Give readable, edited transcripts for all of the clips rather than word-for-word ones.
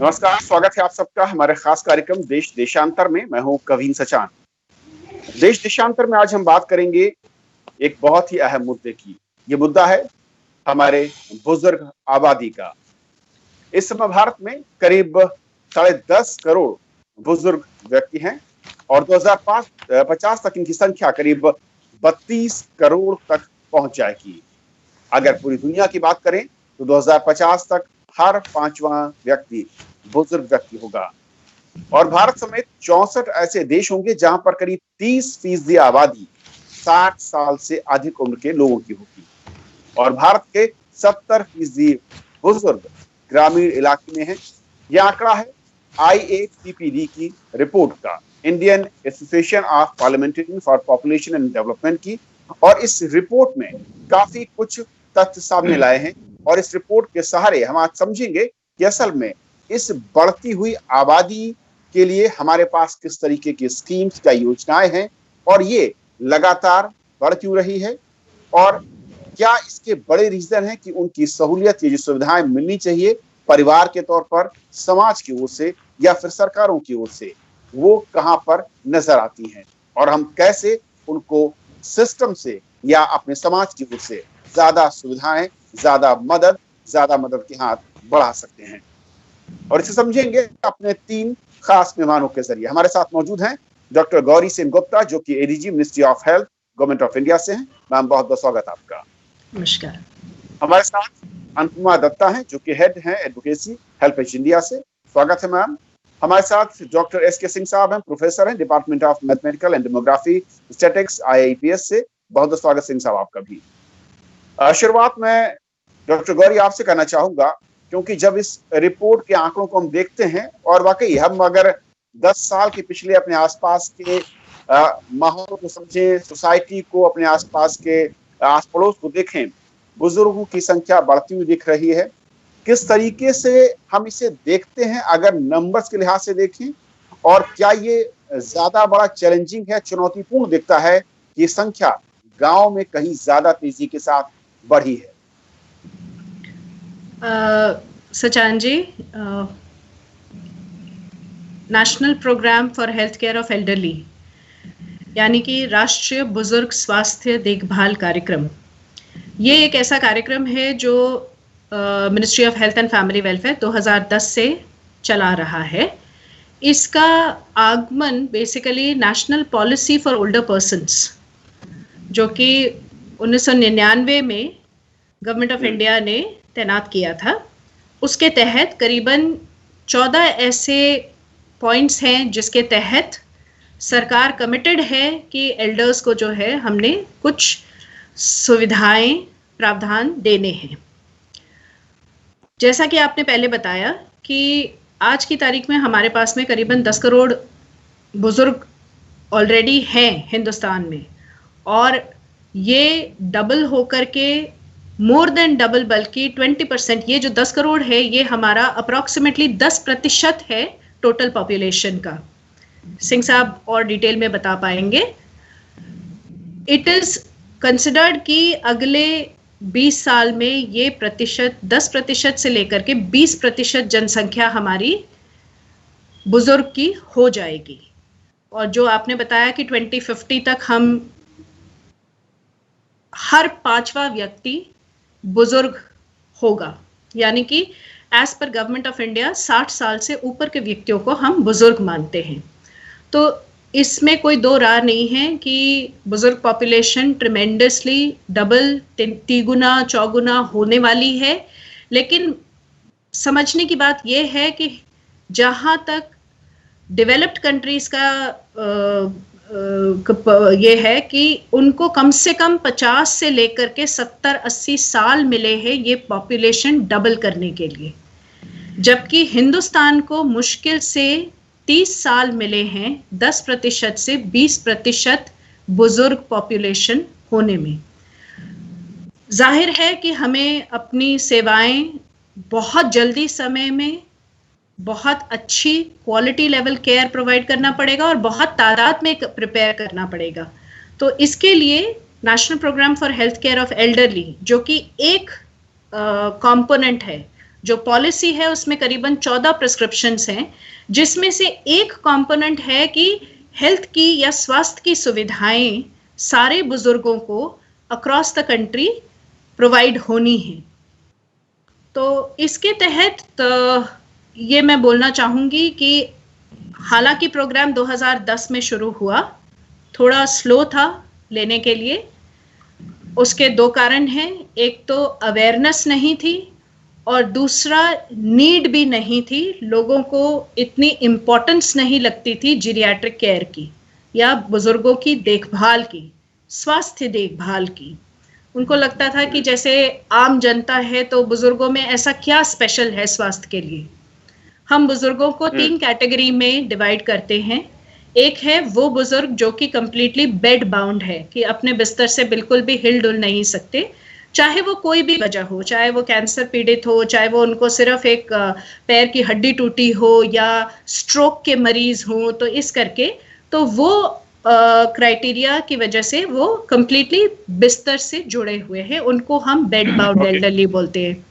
नमस्कार, स्वागत है आप सबका हमारे खास कार्यक्रम देश देशांतर में। मैं हूं कवीन सचान। देश देशांतर में आज हम बात करेंगे एक बहुत ही अहम मुद्दे की। ये मुद्दा है हमारे बुजुर्ग आबादी का। इस समय भारत में करीब 10.5 करोड़ बुजुर्ग व्यक्ति हैं और 2050 तक इनकी संख्या करीब 32 करोड़ तक पहुंच जाएगी। अगर पूरी दुनिया की बात करें तो 2050 तक हर 5वां व्यक्ति बुजुर्ग व्यक्ति होगा और भारत समेत 64 ऐसे देश होंगे जहां पर करीब 30% आबादी 60 साल से अधिक उम्र के लोगों की होगी और भारत के 70% बुजुर्ग ग्रामीण इलाके में हैं। यह आंकड़ा है IAPPD की रिपोर्ट का, Indian association of parliamentarian for population and development की, और इस रिपोर्ट में काफी कुछ तथ्य सामने लाए हैं और इस रिपोर्ट के सहारे हम आज समझेंगे कि असल में इस बढ़ती हुई आबादी के लिए हमारे पास किस तरीके की स्कीम्स या योजनाएं हैं और ये लगातार बढ़ क्यों रही है और क्या इसके बड़े रीजन है कि उनकी सहूलियत, ये जो सुविधाएं मिलनी चाहिए परिवार के तौर पर, समाज की ओर से या फिर सरकारों की ओर से, वो कहां पर नजर आती हैं और हम कैसे उनको सिस्टम से या अपने समाज की ओर से ज्यादा सुविधाएं, ज्यादा मदद के हाथ बढ़ा सकते हैं। और इसे समझेंगे अपने 3 खास मेहमानों के जरिए। हमारे साथ मौजूद हैं डॉक्टर गौरी सेन गुप्ता, जो कि ADG ministry of health government of India से हैं। मैम, बहुत बहुत स्वागत आपका। नमस्कार। हमारे साथ अनुपमा दत्ता हैं, जो कि हेड हैं एडवोकेसी हेल्पेज इंडिया से। स्वागत है मैम। हमारे साथ डॉक्टर SK सिंह साहब हैं, प्रोफेसर हैं department of mathematical and demography statistics IIPS से। बहुत बहुत स्वागत सिंह साहब आपका भी। शुरुआत में डॉक्टर गौरी आपसे करना चाहूंगा, क्योंकि जब इस रिपोर्ट के आंकड़ों को हम देखते हैं और वाकई हम अगर 10 साल के पिछले अपने आसपास के माहौल को समझें, सोसाइटी को, अपने आसपास के आस पड़ोस को देखें, बुजुर्गों की संख्या बढ़ती हुई दिख रही है। किस तरीके से हम इसे देखते हैं अगर नंबर्स के लिहाज से देखें, और क्या ये ज्यादा बड़ा चैलेंजिंग है, चुनौतीपूर्ण दिखता है कि संख्या गांव में कहीं ज्यादा तेजी के साथ बढ़ी है? Sachan ji, national programme for health care of elderly, यानी कि राष्ट्रीय बुजुर्ग स्वास्थ्य देखभाल कार्यक्रम, ये एक ऐसा कार्यक्रम है जो ministry of health and family welfare 2010 से चला रहा है। इसका आगमन basically national policy for older persons, जो कि 1999 में गवर्नमेंट ऑफ इंडिया ने तैनात किया था, उसके तहत करीबन 14 ऐसे पॉइंट्स हैं जिसके तहत सरकार कमिटेड है कि एल्डर्स को जो है हमने कुछ सुविधाएं, प्रावधान देने हैं। जैसा कि आपने पहले बताया कि आज की तारीख में हमारे पास में करीबन 10 करोड़ बुजुर्ग ऑलरेडी हैं हिंदुस्तान में, और ये डबल होकर के मोर देन डबल, बल्कि 20%, ये जो 10 करोड़ है ये हमारा अप्रॉक्सीमेटली 10% है टोटल पॉपुलेशन का। सिंह साहब और डिटेल में बता पाएंगे। इट इज कंसिडर्ड कि अगले 20 साल में ये प्रतिशत 10% से लेकर के 20% जनसंख्या हमारी बुजुर्ग की हो जाएगी। और जो आपने बताया कि 2050 तक हम हर 5वां व्यक्ति बुजुर्ग होगा, यानी कि as per government of India 60 साल से ऊपर के व्यक्तियों को हम बुजुर्ग मानते हैं। तो इसमें कोई दो राय नहीं है कि बुजुर्ग पॉपुलेशन ट्रिमेंडसली डबल, तिगुना, चौगुना होने वाली है। लेकिन समझने की बात यह है कि जहाँ तक डेवलप्ड कंट्रीज का ये है कि उनको कम से कम 50 से लेकर के 70-80 साल मिले हैं ये पॉपुलेशन डबल करने के लिए, जबकि हिंदुस्तान को मुश्किल से 30 साल मिले हैं 10% से 20% बुजुर्ग पॉपुलेशन होने में। जाहिर है कि हमें अपनी सेवाएं बहुत जल्दी समय में बहुत अच्छी क्वालिटी लेवल केयर प्रोवाइड करना पड़ेगा और बहुत तादाद में प्रिपेयर करना पड़ेगा। तो इसके लिए national programme for health care of elderly, जो कि एक कंपोनेंट है जो पॉलिसी है उसमें करीबन 14 प्रिस्क्रिप्शंस हैं, जिसमें से एक कंपोनेंट है कि हेल्थ की या स्वास्थ्य की सुविधाएं सारे बुजुर्गों को अक्रॉस द कंट्री प्रोवाइड होनी है। तो इसके तहत ये मैं बोलना चाहूंगी कि हालांकि प्रोग्राम 2010 में शुरू हुआ, थोड़ा स्लो था लेने के लिए। उसके दो कारण हैं, एक तो अवेयरनेस नहीं थी और दूसरा नीड भी नहीं थी। लोगों को इतनी इम्पोर्टेंस नहीं लगती थी जीरियाट्रिक केयर की या बुजुर्गों की देखभाल की, स्वास्थ्य देखभाल की। उनको लगता था कि जैसे आम जनता है तो बुजुर्गों में ऐसा क्या स्पेशल है स्वास्थ्य के लिए। हम बुजुर्गों को 3 कैटेगरी में डिवाइड करते हैं। एक है वो बुजुर्ग जो कि कंप्लीटली बेड बाउंड है, कि अपने बिस्तर से बिल्कुल भी हिल डुल नहीं सकते, चाहे वो कोई भी वजह हो, चाहे वो कैंसर पीड़ित हो, चाहे वो उनको सिर्फ एक पैर की हड्डी टूटी हो या स्ट्रोक के मरीज हो, तो इस करके तो वो क्राइटेरिया की वजह से वो कंप्लीटली बिस्तर से जुड़े हुए हैं, उनको हम बेड बाउंड एल्डरली बोलते हैं।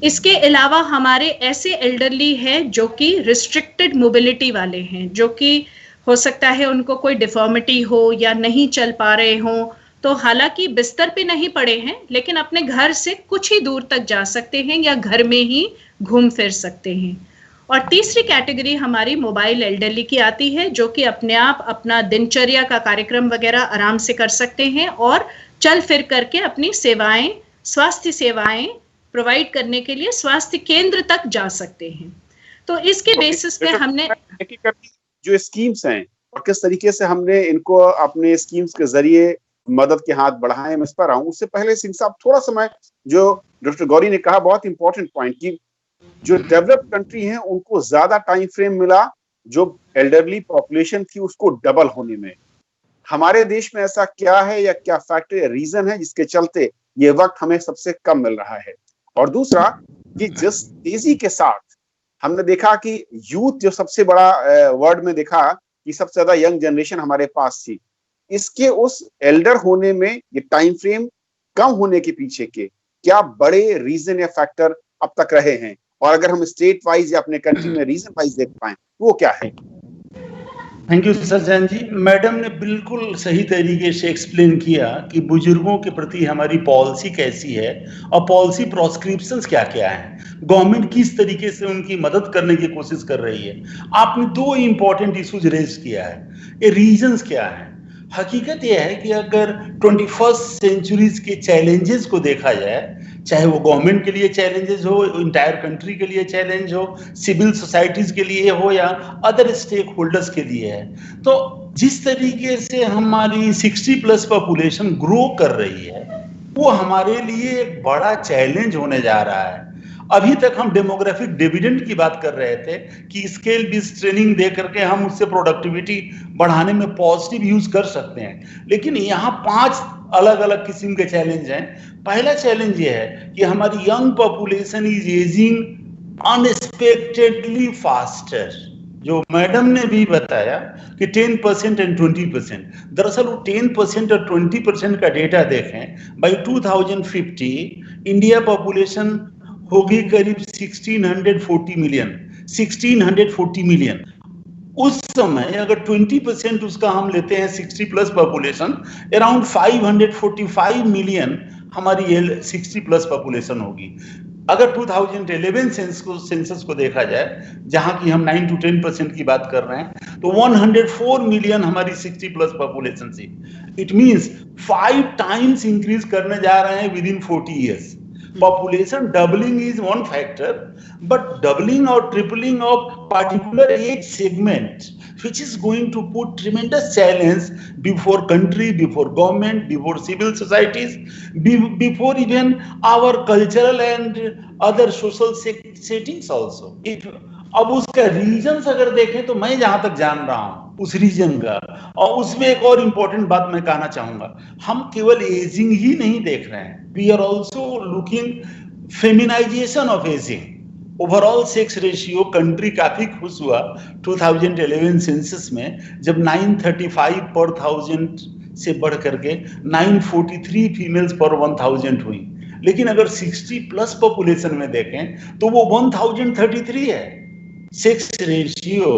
इसके अलावा हमारे ऐसे एल्डरली हैं जो कि रिस्ट्रिक्टेड मोबिलिटी वाले हैं, जो कि हो सकता है उनको कोई डिफॉर्मिटी हो या नहीं चल पा रहे हो, तो हालांकि बिस्तर पे नहीं पड़े हैं लेकिन अपने घर से कुछ ही दूर तक जा सकते हैं या घर में ही घूम फिर सकते हैं। और तीसरी कैटेगरी हमारी मोबाइल एल्डरली की आती है, जो कि अपने आप अपना दिनचर्या का कार्यक्रम वगैरह आराम से कर सकते हैं और चल फिर करके अपनी सेवाएं, स्वास्थ्य सेवाएं प्रोवाइड करने के लिए स्वास्थ्य केंद्र तक जा सकते हैं। तो इसके बेसिस पे हमने जो स्कीम्स हैं और किस तरीके से हमने इनको अपने स्कीम्स के जरिए मदद के हाथ बढ़ाए, मैं इस पर आऊं। उससे पहले सिंह साहब थोड़ा समय, जो डॉक्टर गौरी ने कहा बहुत इंपॉर्टेंट पॉइंट, कि जो डेवलप्ड कंट्री हैं उनको ज्यादा टाइम फ्रेम मिला जो एल्डरली पॉपुलेशन थी उसको डबल होने में। हमारे देश में ऐसा क्या है या क्या फैक्टर या रीजन है जिसके चलते ये वक्त हमें सबसे कम मिल रहा है? और दूसरा कि जिस तेजी के साथ हमने देखा कि यूथ, जो सबसे बड़ा वर्ड में देखा कि सबसे ज्यादा यंग जनरेशन हमारे पास थी, इसके उस एल्डर होने में ये टाइम फ्रेम कम होने के पीछे के क्या बड़े रीजन या फैक्टर अब तक रहे हैं? और अगर हम स्टेट वाइज या अपने कंट्री में रीजन वाइज देख पाए वो क्या है? Thank you Sajjan ji. Madam ने बिल्कुल सही तरीके से एक्सप्लेन किया कि बुजुर्गों के प्रति हमारी पॉलिसी कैसी है और पॉलिसी प्रोस्क्रिप्शंस क्या क्या हैं, गवर्नमेंट किस तरीके से उनकी मदद करने की कोशिश कर रही है। आपने 2 इंपॉर्टेंट इश्यूज रेज किया है, ये रीजंस क्या है। हकीकत यह है कि अगर 21st सेंचुरीज के चैलेंजेस को देखा जाए, चाहे वो गवर्नमेंट के लिए चैलेंजेस हो, इंटायर कंट्री के लिए चैलेंज हो, सिविल सोसाइटीज के लिए हो या अदर स्टेक होल्डर्स के लिए है, तो जिस तरीके से हमारी 60+ पॉपुलेशन ग्रो कर रही है वो हमारे लिए एक बड़ा चैलेंज होने जा रहा है। अभी तक हम डेमोग्राफिक डिविडेंड की बात कर रहे थे कि स्केल बेस्ड ट्रेनिंग दे करके हम उससे प्रोडक्टिविटी बढ़ाने में पॉजिटिव यूज कर सकते हैं, लेकिन यहाँ 5 अलग अलग किस्म के चैलेंज हैं। पहला चैलेंज ये है कि हमारी young population is ageing unexpectedly faster, जो मैडम ने भी बताया कि 10% एंड 20%। दरअसल वो 10% और 20% का डेटा देखें, बाई 2050 इंडिया पॉपुलेशन होगी करीब 1640 मिलियन। उस समय अगर 20% उसका हम लेते हैं 60+ पॉपुलेशन, अराउंड 545 मिलियन हमारी 60+ पॉपुलेशन होगी। अगर 2011 सेंसस को देखा जाए, जहां की हम 9 to 10% की बात कर रहे हैं, तो 104 मिलियन हमारी 60+ पॉपुलेशन थी। इट मींस 5 टाइम्स इंक्रीज करने जा रहे हैं with in 40 years। Population doubling is one factor, but doubling or tripling of particular age segment, which is going to put tremendous challenge before country, before government, before civil societies, before even our cultural and other social settings also. अब उसका regions अगर देखें तो मैं जहां तक जान रहा हूं उस रीजन का, और उसमें एक और इंपॉर्टेंट बात मैं कहना चाहूंगा, हम केवल एजिंग ही नहीं देख रहे हैं, we are also looking feminisation of ageing. Overall sex ratio country काफी खुश हुआ 2011 सेंसस में, जब 935 पर 1000 से बढ़ करके 943 फीमेल्स पर 1000 हुई। लेकिन अगर 60 प्लस पॉपुलेशन में देखें तो वो 1033 है। Sex ratio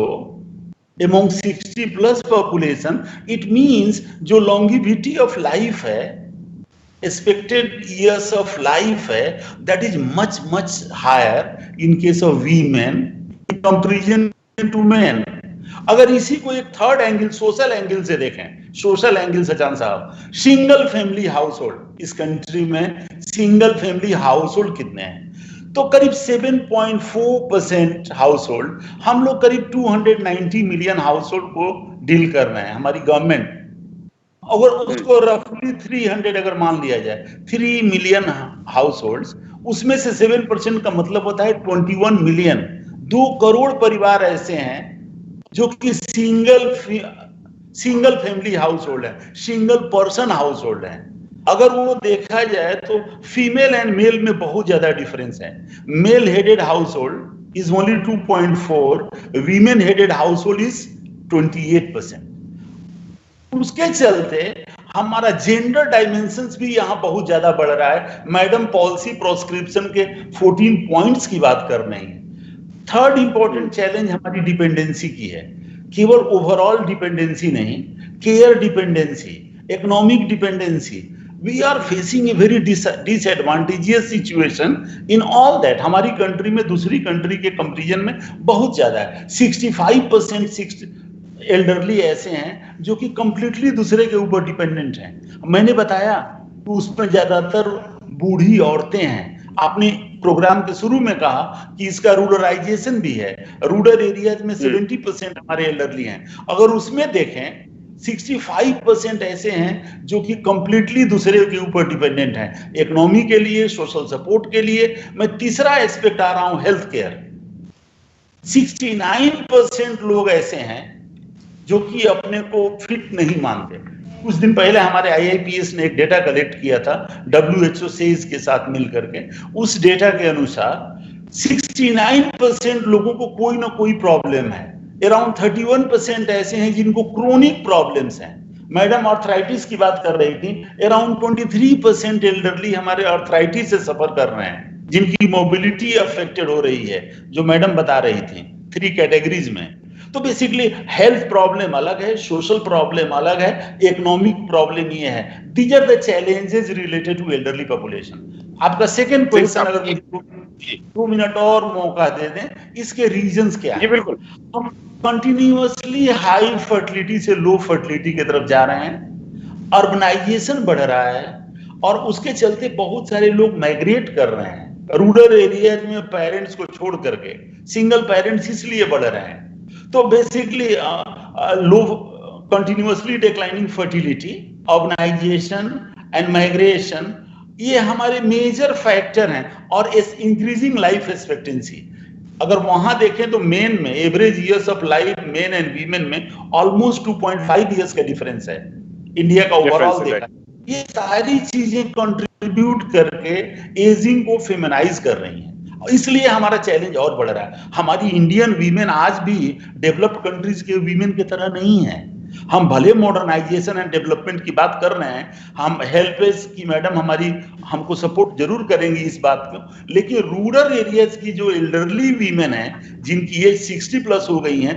among 60 plus population, it means जो longevity of life है, expected years of life है, that is much higher in case of women in comparison to men. अगर इसी को एक थर्ड एंगल, सोशल एंगल से देखें, सोशल एंगल सचान साहब, सिंगल फैमिली हाउस होल्ड, इस कंट्री में सिंगल फैमिली हाउस होल्ड कितने हैं? तो करीब 7.4% हाउस होल्ड, हम लोग करीब 290 मिलियन हाउस होल्ड को डील कर रहे हैं, हमारी गवर्नमेंट। अगर उसको रफली 300 अगर मान लिया जाए, 3 मिलियन हाउस होल्ड्स, उसमें से 7% का मतलब होता है 21 मिलियन, 2 करोड़ परिवार ऐसे हैं जो कि सिंगल फैमिली हाउस होल्ड है, सिंगल पर्सन हाउस होल्ड है। अगर वो देखा जाए तो फीमेल एंड मेल में बहुत ज्यादा डिफरेंस है। Male headed household is only 2.4, women headed household is 28%। उसके चलते हमारा जेंडर डायमेंशंस भी यहाँ बहुत ज्यादा बढ़ रहा है। मैडम पॉलिसी प्रोस्क्रिप्शन के 14 पॉइंट्स की बात कर रहे हैं। थर्ड इंपॉर्टेंट चैलेंज हमारी डिपेंडेंसी की है, केवल ओवरऑल डिपेंडेंसी नहीं, care dependency, economic dependency. We are facing a very disadvantageous situation in all that. हमारी कंट्री में दूसरी कंट्री के कंपैरिजन में बहुत ज्यादा है। 65% एल्डरली ऐसे हैं जो कि कंप्लीटली दूसरे के ऊपर डिपेंडेंट हैं। मैंने बताया कि उसमें ज्यादातर बूढ़ी औरतें हैं। आपने प्रोग्राम के शुरू में कहा कि इसका रूरलाइजेशन भी है, रूरल एरियाज में 70% हमारे एल्डरली हैं। अगर उसमें देखें 65% ऐसे हैं जो कि कंप्लीटली दूसरे के ऊपर डिपेंडेंट हैं, इकोनॉमी के लिए, सोशल सपोर्ट के लिए। मैं तीसरा एस्पेक्ट आ रहा हूं, हेल्थ केयर। 69% लोग ऐसे हैं जो कि अपने को फिट नहीं मानते। कुछ दिन पहले हमारे IIPS ने एक डेटा कलेक्ट किया था WHO सेज के साथ मिलकर के। उस डेटा के अनुसार 69% लोगों को कोई ना कोई प्रॉब्लम है। अराउंड 31% ऐसे हैं जिनको क्रोनिक प्रॉब्लम्स हैं। मैडम आर्थराइटिस की बात कर रही थी, अराउंड 23% एल्डरली हमारे आर्थराइटिस से सफर कर रहे हैं, जिनकी मोबिलिटी अफेक्टेड हो रही है, जो मैडम बता रही थी 3 कैटेगरीज में। तो बेसिकली हेल्थ प्रॉब्लम अलग है, सोशल प्रॉब्लम अलग है, इकोनॉमिक प्रॉब्लम ये है। These are the challenges related to elderly population. आपका सेकंड क्वेश्चन अगर 2 मिनट और मौका दे दें, इसके रीजंस क्या है? बिल्कुल। हम कंटिन्यूअसली हाई फर्टिलिटी से लो फर्टिलिटी की तरफ जा रहे हैं, अर्बनाइजेशन बढ़ रहा है और उसके चलते बहुत सारे लोग माइग्रेट कर रहे हैं रूरल एरिया में पेरेंट्स को छोड़ करके। सिंगल पेरेंट्स इसलिए बढ़ रहे हैं। तो basically low continuously declining fertility, urbanisation and migration, ये हमारे मेजर फैक्टर हैं। और इंक्रीजिंग लाइफ एक्सपेक्टेंसी, अगर वहां देखें तो मेन में average years of life main and women में ऑलमोस्ट 2.5 इयर्स का डिफरेंस है। इंडिया का ओवरऑल देखा, ये सारी चीजें कंट्रीब्यूट करके एजिंग को फेमिनाइज कर रही हैं। इसलिए हमारा चैलेंज और बढ़ रहा है। हमारी इंडियन वीमेन आज भी डेवलप्ड कंट्रीज के वीमेन की तरह नहीं है। हम भले मॉडर्नाइजेशन एंड डेवलपमेंट की बात कर रहे हैं, हम हेल्पेज की मैडम हमारी हमको सपोर्ट जरूर करेंगी इस बात को, लेकिन रूरल एरियाज की जो एल्डरली वीमेन है, जिनकी एज 60 प्लस हो गई हैं,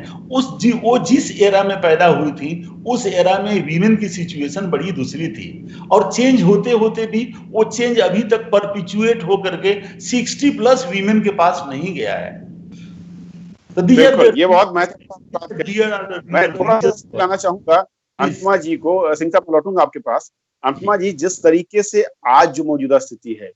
वो जिस एरा में पैदा हुई थी, उस एरा में वीमेन की सिचुएशन बड़ी दूसरी थी। और चेंज होते होते भी वो चेंज अभी तक परपिचुएट होकर के 60 प्लस वीमेन के पास नहीं गया है। तो ये बहुत महत्वपूर्ण। मैं थोड़ा कहना चाहूंगा अनुपमा जी को, सिंह साहब लौटूंगा आपके पास। अनुपमा जी, जिस तरीके से आज जो मौजूदा स्थिति है,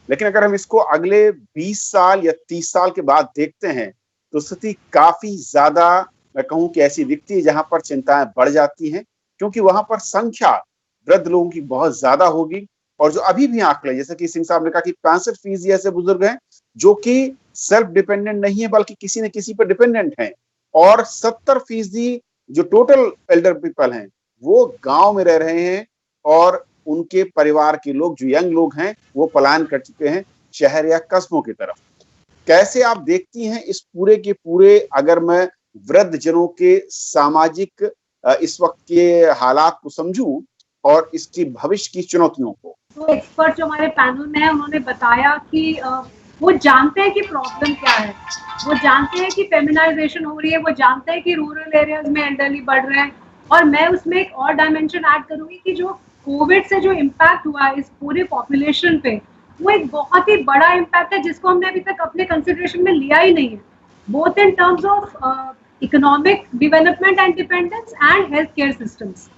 लेकिन अगर हम इसको अगले 20 साल या 30 साल के बाद देखते हैं तो स्थिति काफी ज्यादा, मैं कहूं कि ऐसी दिखती है जहां पर चिंताएं बढ़ जाती हैं, क्योंकि वहां पर संख्या वृद्ध लोगों की बहुत ज्यादा होगी। और जो अभी भी आंकड़े, जैसे कि सिंह साहब ने कहा कि 65% ऐसे बुजुर्ग हैं जो कि सेल्फ डिपेंडेंट नहीं है, बल्कि किसी न किसी पर डिपेंडेंट हैं। और 70% जो टोटल एल्डर पीपल हैं वो गांव में रह रहे हैं, और उनके परिवार के लोग, जो यंग लोग हैं, वो पलायन कर चुके हैं शहर या कस्बों की तरफ। कैसे आप देखती हैं इस पूरे के पूरे, अगर मैं वृद्ध जनों के सामाजिक इस वक्त के हालात को समझूं और इसकी भविष्य की चुनौतियों को? तो एक्सपर्ट जो हमारे पैनल में है उन्होंने बताया कि वो जानते हैं कि प्रॉब्लम क्या है, वो जानते हैं कि फेमिनाइजेशन हो रही है, वो जानते हैं कि रूरल एरियाज में एल्डरली बढ़ रहे हैं। और मैं उसमें एक और डायमेंशन ऐड करूंगी कि जो कोविड से जो इम्पैक्ट हुआ है इस पूरे पॉपुलेशन पे, वो एक बहुत ही बड़ा इम्पैक्ट है जिसको हमने अभी तक अपने कंसिडरेशन में लिया ही नहीं है, both in terms of economic development and dependence and health care systems.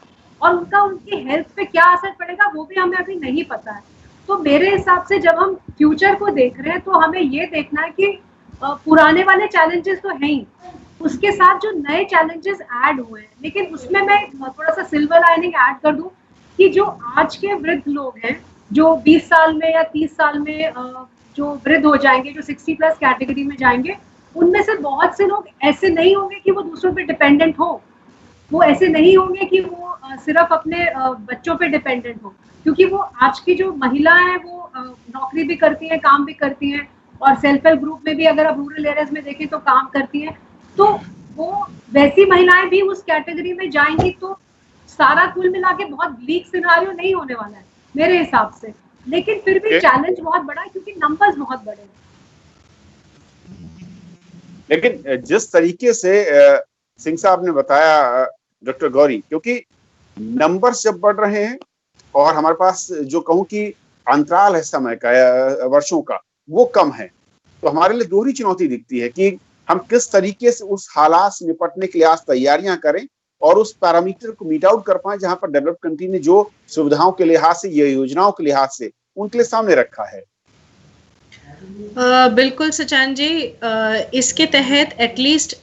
और उनका उनकी हेल्थ पे क्या असर पड़ेगा वो भी हमें अभी नहीं पता है। तो मेरे हिसाब से जब हम फ्यूचर को देख रहे हैं तो हमें ये देखना है कि पुराने वाले चैलेंजेस तो हैं ही, उसके साथ जो नए चैलेंजेस ऐड हुए हैं, लेकिन उसमें मैं थोड़ा सा सिल्वर लाइनिंग ऐड कर दूं कि जो आज के वृद्ध लोग हैं जो 20 साल में या 30 साल में जो वृद्ध हो जाएंगे, जो 60+ कैटेगरी में जाएंगे, उनमें से बहुत से लोग ऐसे नहीं होंगे कि वो दूसरों पे डिपेंडेंट हो, वो ऐसे नहीं होंगे कि वो सिर्फ अपने बच्चों पे डिपेंडेंट हो, क्योंकि वो आज की जो महिलाएं हैं वो नौकरी भी करती हैं, काम भी करती हैं, और सेल्फ हेल्प ग्रुप में भी अगर आप रूरल एरियाज में देखें तो काम करती हैं। तो वो वैसी महिलाएं भी उस कैटेगरी में जाएंगी, तो सारा कुल मिला के बहुत ब्लीक सिनारियो नहीं होने वाला है मेरे हिसाब से, लेकिन फिर भी चैलेंज बहुत बड़ा है क्योंकि नंबर्स बहुत बड़े हैं। लेकिन जिस तरीके से सिंह साहब ने बताया डॉक्टर गौरी, क्योंकि नंबर्स जब बढ़ रहे हैं और हमारे पास जो कहूँ कि अंतराल है समय का, वर्षों का, वो कम है, तो हमारे लिए दोहरी चुनौती दिखती है कि हम किस तरीके से उस हालात से निपटने के लिए आज तैयारियां करें और उस पैरामीटर को मीट आउट कर पाए जहां पर डेवलप्ड कंट्री ने जो सुविधाओं के लिहाज से, ये योजनाओं के लिहाज से उनके लिए सामने रखा है। बिल्कुल सचान जी, इसके तहत एटलीस्ट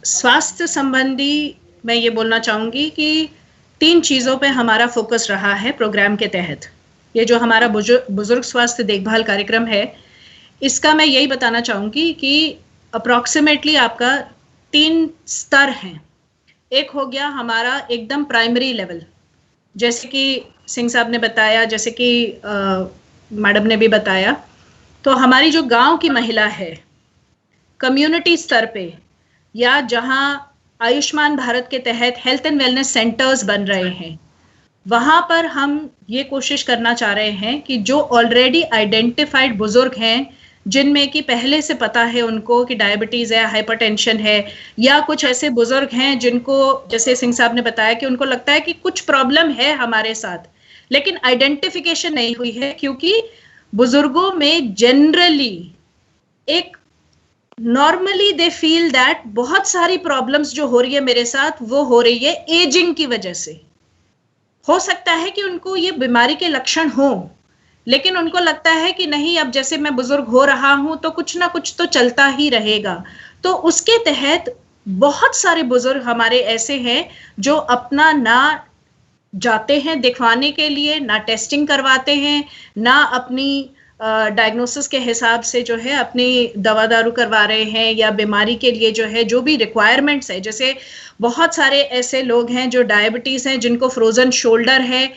स्वास्थ्य संबंधी मैं ये बोलना चाहूंगी कि 3 चीजों पे हमारा फोकस रहा है प्रोग्राम के तहत। ये जो हमारा बुजुर्ग स्वास्थ्य देखभाल कार्यक्रम है, इसका मैं यही बताना चाहूंगी कि अप्रॉक्सीमेटली आपका 3 स्तर हैं। एक हो गया हमारा एकदम प्राइमरी लेवल, जैसे कि सिंह साहब ने बताया, जैसे कि मैडम ने भी बताया, तो हमारी जो गांव की महिला है, कम्युनिटी स्तर पे या जहां आयुष्मान भारत के तहत हेल्थ एंड वेलनेस सेंटर्स बन रहे हैं, वहां पर हम ये कोशिश करना चाह रहे हैं कि जो ऑलरेडी आइडेंटिफाइड बुजुर्ग हैं, जिनमें कि पहले से पता है उनको कि डायबिटीज है, हाइपरटेंशन है, या कुछ ऐसे बुजुर्ग हैं जिनको, जैसे सिंह साहब ने बताया, कि उनको लगता है कि कुछ प्रॉब्लम है हमारे साथ, लेकिन आइडेंटिफिकेशन नहीं हुई है, क्योंकि बुजुर्गों में जनरली एक नॉर्मली दे फील दैट बहुत सारी प्रॉब्लम्स जो हो रही है मेरे साथ, वो हो रही है एजिंग की वजह से। हो सकता है कि उनको ये बीमारी के लक्षण हो, लेकिन उनको लगता है कि नहीं, अब जैसे मैं बुजुर्ग हो रहा हूं तो कुछ ना कुछ तो चलता ही रहेगा। तो उसके तहत बहुत सारे बुजुर्ग हमारे ऐसे हैं जो अपना ना जाते हैं दिखवाने के लिए, ना टेस्टिंग करवाते हैं, ना अपनी डायग्नोसिस के हिसाब से जो है अपनी दवा दारू करवा रहे हैं, या बीमारी के लिए जो है जो भी रिक्वायरमेंट्स है, जैसे बहुत सारे ऐसे लोग हैं जो डायबिटीज हैं, जिनको फ्रोजन शोल्डर है,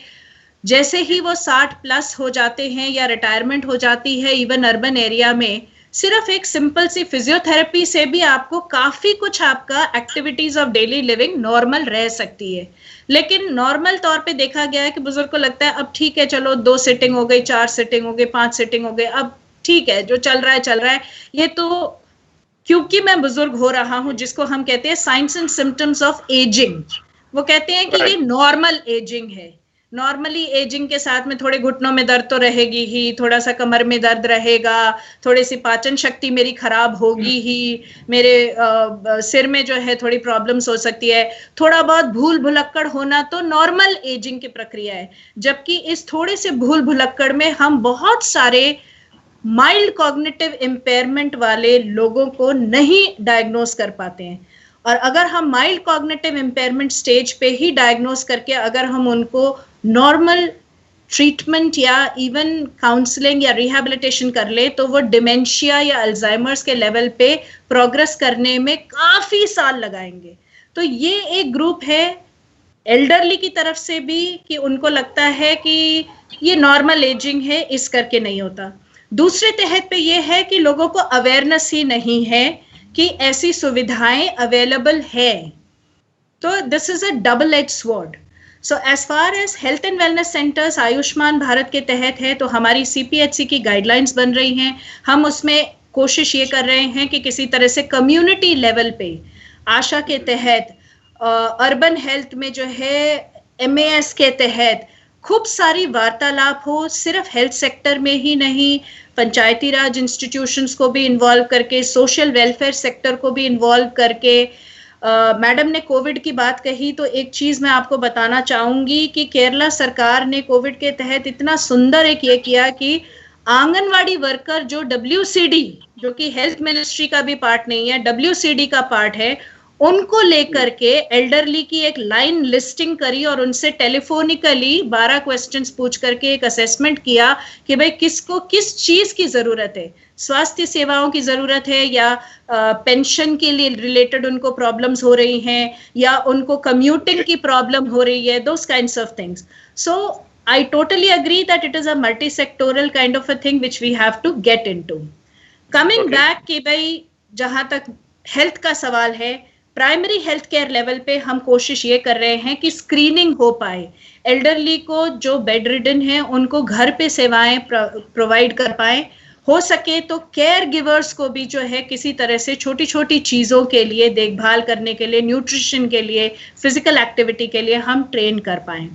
जैसे ही वो 60+ हो जाते हैं या रिटायरमेंट हो जाती है, इवन अर्बन एरिया में, सिर्फ एक सिंपल सी फिजियोथेरेपी से भी आपको काफी कुछ, आपका activities of daily living normal रह सकती है। लेकिन नॉर्मल तौर पे देखा गया है कि बुजुर्ग को लगता है अब ठीक है, चलो 2 सिटिंग हो गई, 4 सिटिंग हो गई, 5 सिटिंग हो गई, अब ठीक है, जो चल रहा है चल रहा है। ये तो क्योंकि मैं बुजुर्ग हो रहा हूं, जिसको हम कहते हैं science and symptoms of ageing, वो कहते हैं कि ये नॉर्मल एजिंग है। नॉर्मली एजिंग के साथ में थोड़े घुटनों में दर्द तो रहेगी ही, थोड़ा सा कमर में दर्द रहेगा, थोड़ी सी पाचन शक्ति मेरी खराब होगी ही, मेरे सिर में जो है थोड़ी प्रॉब्लम्स हो सकती है, थोड़ा बहुत भूल भुलक्कड़ होना तो नॉर्मल एजिंग की प्रक्रिया है। जबकि इस थोड़े से भूल भुलक्कड़ में हम बहुत सारे माइल्ड कॉग्निटिव इम्पेयरमेंट वाले लोगों को नहीं डायग्नोस कर पाते हैं। और अगर हम माइल्ड कॉग्निटिव इम्पेयरमेंट स्टेज पे ही डायग्नोस करके अगर हम उनको नॉर्मल ट्रीटमेंट या इवन काउंसलिंग या रिहैबिलिटेशन कर ले, तो वो डिमेंशिया या अल्जाइमर्स के लेवल पे प्रोग्रेस करने में काफी साल लगाएंगे। तो ये एक ग्रुप है एल्डरली की तरफ से भी कि उनको लगता है कि ये नॉर्मल एजिंग है, इस करके नहीं होता। दूसरे तहत पे ये है कि लोगों को अवेयरनेस ही नहीं है कि ऐसी सुविधाएं अवेलेबल है। तो this is a double edge sword. So as far as health and wellness centres Ayushman Bharat के तहत है, तो हमारी CPHC की गाइडलाइंस बन रही हैं। हम उसमें कोशिश ये कर रहे हैं कि किसी तरह से कम्युनिटी लेवल पे आशा के तहत, अर्बन हेल्थ में जो है MAS के तहत खूब सारी वार्तालाप हो, सिर्फ हेल्थ सेक्टर में ही नहीं, पंचायती राज इंस्टीट्यूशंस को भी इन्वॉल्व करके, सोशल वेलफेयर सेक्टर को भी इन्वॉल्व करके। मैडम ने कोविड की बात कही, तो एक चीज मैं आपको बताना चाहूंगी कि केरला सरकार ने कोविड के तहत इतना सुंदर एक ये किया कि आंगनवाड़ी वर्कर जो WCD, जो कि हेल्थ मिनिस्ट्री का भी पार्ट नहीं है, WCD का पार्ट है, उनको लेकर के एल्डरली की एक लाइन लिस्टिंग करी और उनसे टेलीफोनिकली 12 क्वेश्चंस पूछ करके एक असेसमेंट किया कि भाई किसको किस चीज की जरूरत है, स्वास्थ्य सेवाओं की जरूरत है या पेंशन के लिए रिलेटेड उनको प्रॉब्लम्स हो रही हैं या उनको कम्यूटिंग की प्रॉब्लम हो रही है, those kinds of things. So I totally agree that it is a multi-sectoral kind of a thing which we have to get into. Coming back कि भाई जहां तक हेल्थ का सवाल है, प्राइमरी हेल्थ केयर लेवल पे हम कोशिश ये कर रहे हैं कि स्क्रीनिंग हो पाए, एल्डरली को जो बेड रिडन है उनको घर पे सेवाएं प्रोवाइड कर पाए, हो सके तो केयर गिवर्स को भी जो है किसी तरह से छोटी छोटी चीज़ों के लिए, देखभाल करने के लिए, न्यूट्रिशन के लिए, फिजिकल एक्टिविटी के लिए हम ट्रेन कर पाएं।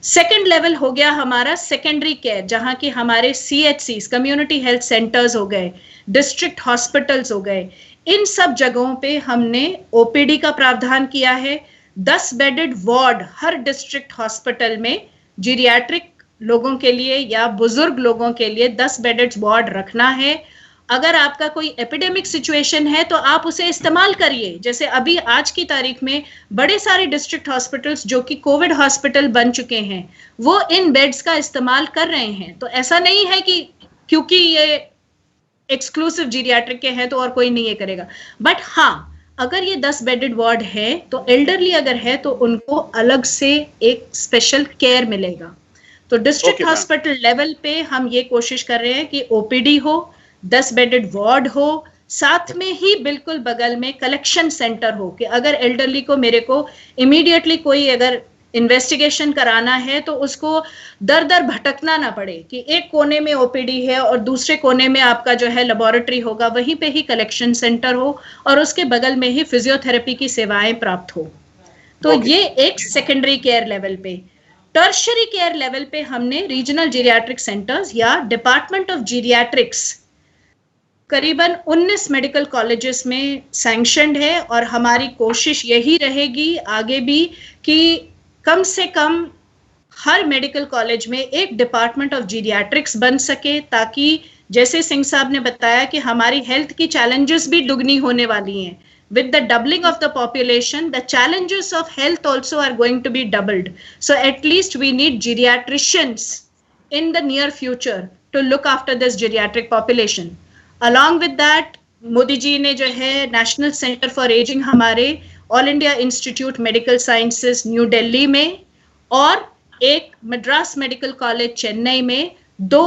सेकेंड लेवल हो गया हमारा सेकेंडरी केयर, जहां की हमारे CHCs, कम्युनिटी हेल्थ सेंटर्स हो गए, डिस्ट्रिक्ट हॉस्पिटल्स हो गए, इन सब जगहों पे हमने OPD का प्रावधान किया है। 10 बेडेड वार्ड हर डिस्ट्रिक्ट हॉस्पिटल में जीरियाट्रिक लोगों के लिए या बुजुर्ग लोगों के लिए 10 बेडेड वार्ड रखना है। अगर आपका कोई एपिडेमिक सिचुएशन है तो आप उसे इस्तेमाल करिए। जैसे अभी आज की तारीख में बड़े सारे डिस्ट्रिक्ट हॉस्पिटल्स जो कि कोविड हॉस्पिटल बन चुके हैं, वो इन बेड्स का इस्तेमाल कर रहे हैं। तो ऐसा नहीं है कि क्योंकि ये एक्सक्लूसिव जीरियाट्रिक के हैं तो और कोई नहीं ये करेगा। बट हाँ, अगर ये 10 बेडेड वार्ड है तो एल्डरली अगर है तो उनको अलग से एक स्पेशल केयर मिलेगा। तो डिस्ट्रिक्ट हॉस्पिटल लेवल पे हम ये कोशिश कर रहे हैं कि OPD हो, 10 बेडेड वार्ड हो, साथ में ही बिल्कुल बगल में कलेक्शन सेंटर हो कि अगर एल्डरली को मेरे को इमीडिएटली कोई अगर इन्वेस्टिगेशन कराना है तो उसको दर दर भटकना ना पड़े कि एक कोने में OPD है और दूसरे कोने में आपका जो है लेबोरेटरी होगा, वहीं पे ही कलेक्शन सेंटर हो और उसके बगल में ही फिजियोथेरेपी की सेवाएं प्राप्त हो। तो ये एक सेकेंडरी केयर लेवल पे। टर्शरी केयर लेवल पे हमने रीजनल जीरियाट्रिक सेंटर्स या डिपार्टमेंट ऑफ जीरियाट्रिक्स करीबन 19 मेडिकल कॉलेजेस में सैंक्शनड है और हमारी कोशिश यही रहेगी आगे भी कि कम से कम हर मेडिकल कॉलेज में एक डिपार्टमेंट ऑफ जीरियाट्रिक्स बन सके, ताकि जैसे सिंह साहब ने बताया कि हमारी हेल्थ की चैलेंजेस भी दुगनी होने वाली हैं। With the doubling of the population, the challenges of health also are going to be doubled. So at least we need geriatricians in the near future to look after this geriatric population. Along with that, Modi ji ने जो है national centre for ageing हमारे all India institute medical sciences New Delhi में और एक Madras medical college Chennai में 2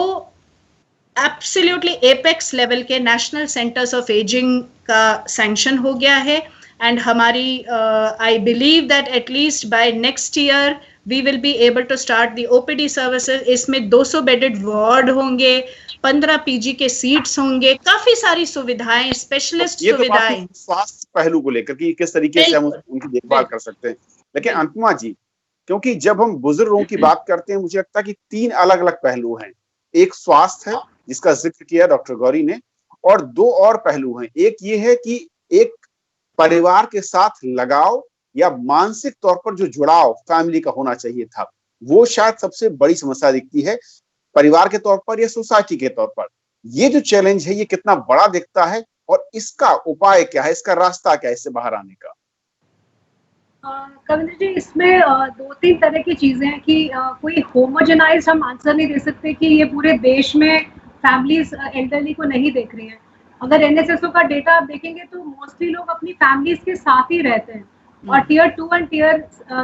absolutely apex level के national centres of ageing का सैंक्शन हो गया है। एंड हमारी I believe that at least by next year we will be able to start the OPD services. इसमें 200 बेडेड वार्ड होंगे, 15 PG के सीट्स होंगे, काफी सारी सुविधाएं, स्पेशलिस्ट सुविधाएं, स्वास्थ्य पहलू को लेकर कि किस तरीके से हम उनकी देखभाल कर सकते हैं। लेकिन अनुपमा जी, क्योंकि जब हम बुजुर्गों की बात करते हैं, मुझे लगता है कि 3 अलग अलग पहलू हैं। एक स्वास्थ्य है जिसका जिक्र किया डॉक्टर गौरी ने, और 2 और पहलू हैं। एक ये है कि एक परिवार के साथ लगाव या मानसिक तौर पर जो जुड़ाव फैमिली का होना चाहिए था, वो शायद सबसे बड़ी समस्या दिखती है परिवार के तौर पर या सोसाइटी के तौर पर। ये जो चैलेंज है, ये कितना बड़ा दिखता है और इसका उपाय क्या है, इसका रास्ता क्या है इससे बाहर आने का? कविंद्र जी, इसमें 2-3 तरह की चीजें हैं कि कोई होमोजेनाइज हम आंसर नहीं दे सकते कि ये पूरे देश में फैमिलीज एल्डरली को नहीं देख रही हैं। अगर NSSO का डेटा आप देखेंगे तो मोस्टली लोग अपनी फैमिलीज के साथ ही रहते हैं और Tier 2 और Tier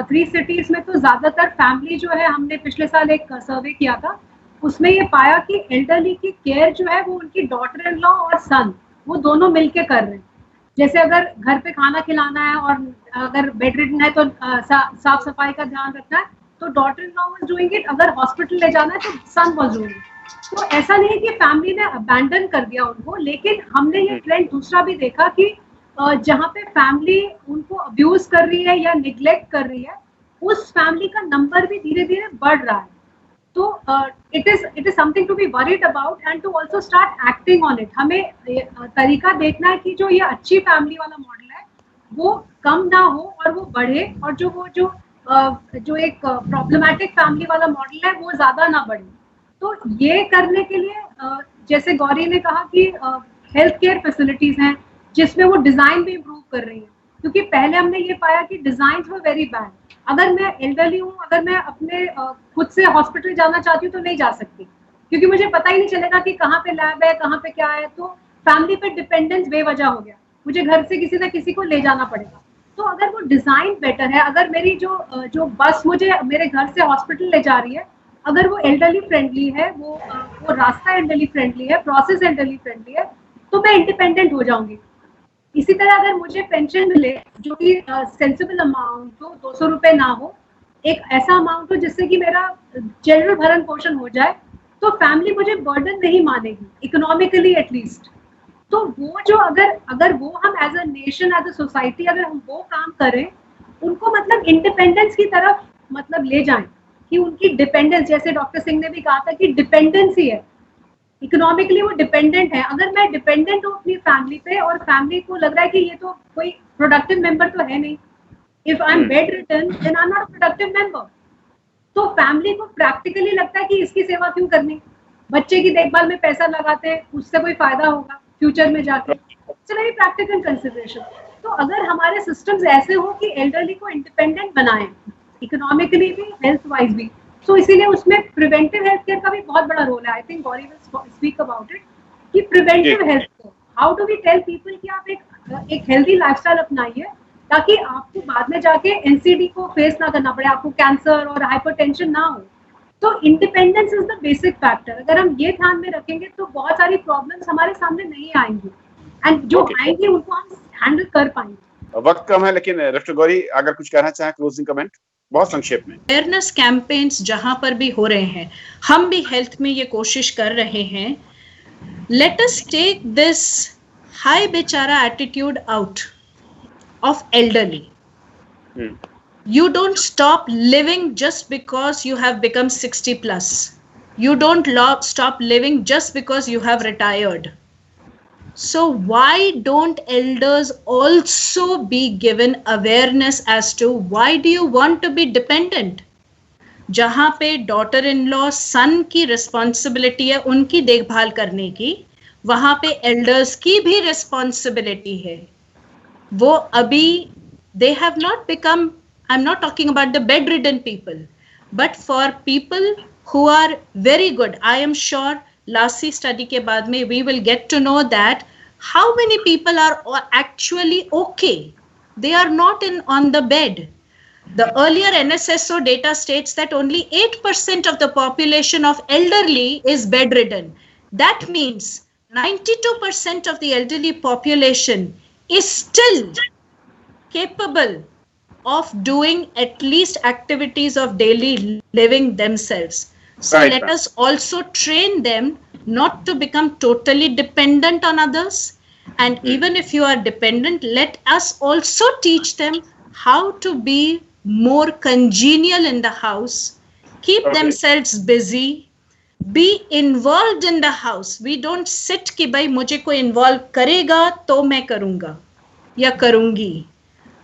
3 सिटीज में तो ज्यादातर फैमिली जो है, हमने पिछले साल एक सर्वे किया था, उसमें ये पाया कि एल्डरली की केयर जो है वो उनकी डॉटर इन लॉ और सन, वो दोनों मिलके कर रहे हैं। जैसे अगर घर पे खाना खिलाना है और अगर बेड रिडन है तो साफ सफाई का ध्यान रखना है, तो daughter in law was doing it, अगर हॉस्पिटल ले जाना है तो सन वाज डूइंग इट। तो ऐसा नहीं है कि फैमिली ने अबैंडन कर दिया उनको, लेकिन हमने ये ट्रेंड दूसरा भी देखा कि जहाँ पे फैमिली उनको अब्यूज कर रही है या निग्लेक्ट कर रही है, उस फैमिली का नंबर भी धीरे धीरे बढ़ रहा है। तो it is something to be worried about and to also start acting on it. हमें तरीका देखना है कि जो ये अच्छी फैमिली वाला मॉडल है वो कम ना हो और वो बढ़े, और जो एक प्रॉब्लमैटिक फैमिली वाला मॉडल है वो ज्यादा ना बढ़े। तो ये करने के लिए जैसे गौरी ने कहा कि हेल्थ केयर फैसिलिटीज हैं जिसमें वो डिजाइन भी इम्प्रूव कर रही है, क्योंकि पहले हमने ये पाया कि डिजाइन वर वेरी बैड। अगर मैं एल्डरली हूँ, अगर मैं अपने खुद से हॉस्पिटल जाना चाहती हूँ तो नहीं जा सकती, क्योंकि मुझे पता ही नहीं चलेगा कि कहाँ पे लैब है, कहाँ पे क्या है। तो फैमिली पे डिपेंडेंस बेवजह हो गया, मुझे घर से किसी ना किसी को ले जाना पड़ेगा। तो अगर वो डिजाइन बेटर है, अगर मेरी जो बस मुझे मेरे घर से हॉस्पिटल ले जा रही है, अगर वो एल्डरली फ्रेंडली है, वो रास्ता एल्डरली फ्रेंडली है, प्रोसेस एल्डरली फ्रेंडली है, तो मैं इंडिपेंडेंट हो जाऊंगी। इसी तरह अगर मुझे पेंशन मिले जो कि सेंसिबल अमाउंट हो, 200 रुपए ना हो, एक ऐसा अमाउंट हो जिससे कि मेरा जनरल भरण पोषण हो जाए, तो फैमिली मुझे बर्डन नहीं मानेगी, इकोनॉमिकली एटलीस्ट। तो वो जो अगर वो हम as a nation, as a society, अगर हम वो काम करें, उनको मतलब इंडिपेंडेंस की तरफ मतलब ले जाएं, कि उनकी डिपेंडेंस, जैसे डॉक्टर सिंह ने भी कहा था कि डिपेंडेंसी है, इकोनॉमिकली वो डिपेंडेंट है। अगर मैं डिपेंडेंट हूँ अपनी फैमिली पे और फैमिली को लग रहा है कि ये तो कोई प्रोडक्टिव मेंबर तो है नहीं, if I am bedridden then I am not a productive member, तो फैमिली को प्रैक्टिकली लगता है कि इसकी सेवा क्यों करनी, बच्चे की देखभाल में पैसा लगाते हैं, उससे कोई फायदा होगा फ्यूचर में जाके। It's a very practical consideration. तो अगर हमारे सिस्टम्स ऐसे हो कि एल्डरली को इंडिपेंडेंट बनाएं, इकोनॉमिकली भी, हेल्थ वाइज भी, तो इसीलिए उसमें प्रिवेंटिव हेल्थ केयर का भी बहुत बड़ा रोल है। I think Gauri will speak about it कि preventive health care, how do we tell people कि आप एक हेल्दी लाइफस्टाइल अपनाइए, ताकि आपको बाद में जाके एनसीडी को फेस ना करना पड़े, आपको कैंसर और हाइपरटेंशन ना हो। तो independence is the basic factor. अगर हम ये ध्यान में रखेंगे तो बहुत सारी प्रॉब्लम्स हमारे सामने नहीं आएंगी, एंड जो आएंगी उनको हम हैंडल कर पाएंगे। वक्त कम है, लेकिन डॉक्टर गौरी अगर कुछ कहना चाहें क्लोजिंग कमेंट बहुत संक्षेप में। अवेयरनेस कैंपेन्स जहां पर भी हो रहे हैं, हम भी हेल्थ में ये कोशिश कर रहे हैं, let us take this high बेचारा attitude out of elderly. You don't stop living just because you have become 60 plus. You don't stop living just because you have retired. So why don't elders also be given awareness as to why do you want to be dependent? जहाँ पे daughter in law son की responsibility है उनकी देखभाल करने की, वहाँ पे elders की भी responsibility है। वो अभी they have not become, I'm not talking about the bedridden people, but for people who are very good. I am sure Lassi study के बाद में we will get to know that how many people are actually okay. They are not on the bed. The earlier NSSO data states that only 8% of the population of elderly is bedridden. That means 92% of the elderly population is still capable of doing at least activities of daily living themselves. So right, let us also train them not to become totally dependent on others. And even if you are dependent, let us also teach them how to be more congenial in the house, keep themselves busy, be involved in the house. We don't sit कि भाई मुझे कोई involve करेगा तो मैं करूँगा या करूँगी.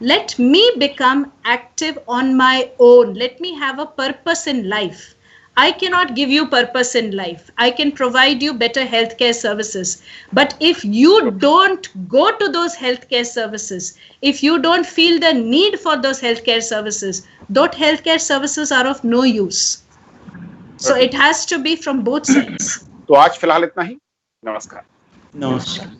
Let me become active on my own. Let me have a purpose in life. I cannot give you purpose in life. I can provide you better healthcare services. But if you don't go to those healthcare services, if you don't feel the need for those healthcare services, those healthcare services are of no use. So it has to be from both sides. तो आज फिलहाल इतना ही। नमस्कार। नमस्कार।